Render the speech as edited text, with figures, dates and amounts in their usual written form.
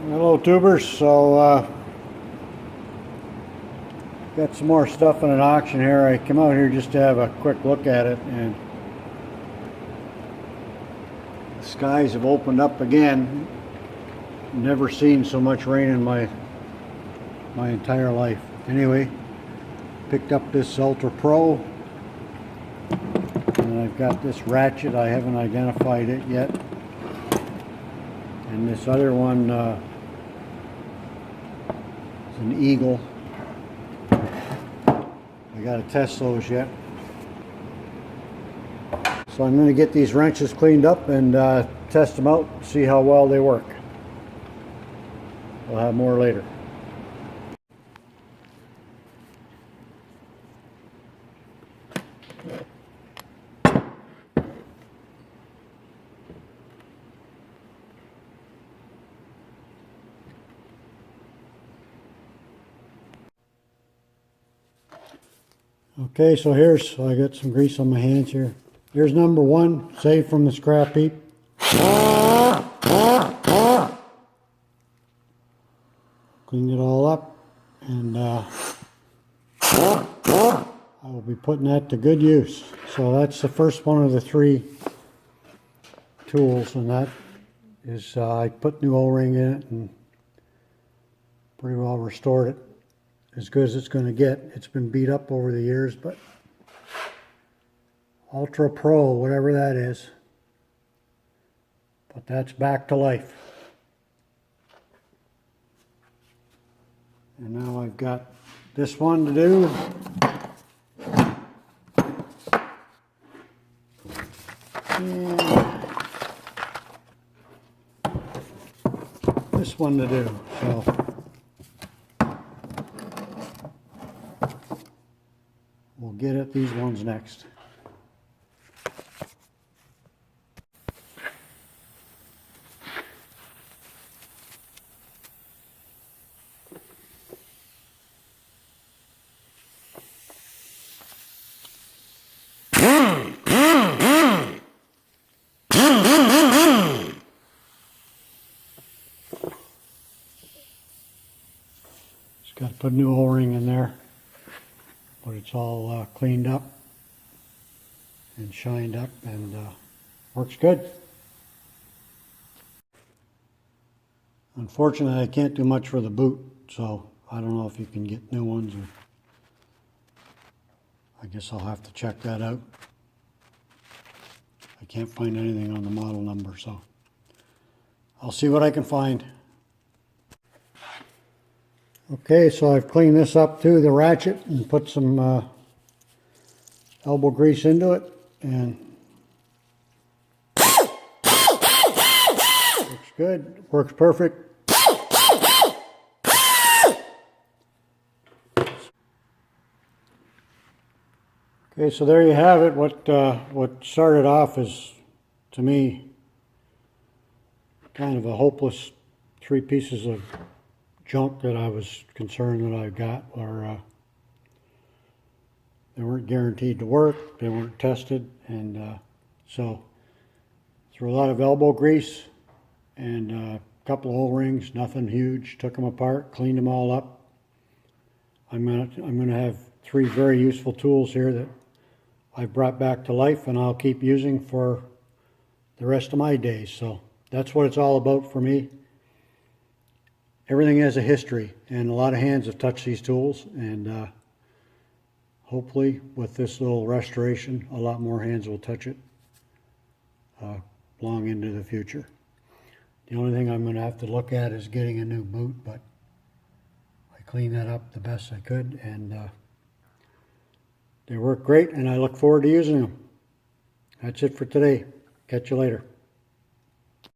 Hello tubers, got some more stuff in an auction here. I came out here just to have a quick look at it, and the skies have opened up again. Never seen so much rain in my entire life. Anyway, picked up this Ultra Pro, and I've got this ratchet. I haven't identified it yet, and this other one is an Eagle. I gotta test those yet. So I'm going to get these wrenches cleaned up and test them out, see how well they work. We'll have more later. Okay, so I got some grease on my hands here. Here's number one, saved from the scrap heap. Cleaned it all up, and I will be putting that to good use. So that's the first one of the three tools, and that is, I put new O-ring in it and pretty well restored it. As good as it's going to get. It's been beat up over the years, but Ultra Pro, whatever that is, but that's back to life. And now I've got this one to do. And this one to do. So we'll get at these ones next. Just got to put a new O-ring in there. But it's all cleaned up and shined up, and works good. Unfortunately, I can't do much for the boot, so I don't know if you can get new ones, or I guess I'll have to check that out. I can't find anything on the model number, so I'll see what I can find. Okay, so I've cleaned this up too, the ratchet, and put some elbow grease into it, and looks good, works perfect. Okay, so there you have it. What started off as, to me, kind of a hopeless 3 pieces of junk that I was concerned that I got, or they weren't guaranteed to work, they weren't tested, and so threw a lot of elbow grease and a couple of O-rings, nothing huge, took them apart, cleaned them all up. I'm gonna have 3 very useful tools here that I've brought back to life, and I'll keep using for the rest of my days. So that's what it's all about for me. Everything has a history, and a lot of hands have touched these tools, and hopefully with this little restoration, a lot more hands will touch it long into the future. The only thing I'm going to have to look at is getting a new boot, but I cleaned that up the best I could, and they work great, and I look forward to using them. That's it for today. Catch you later.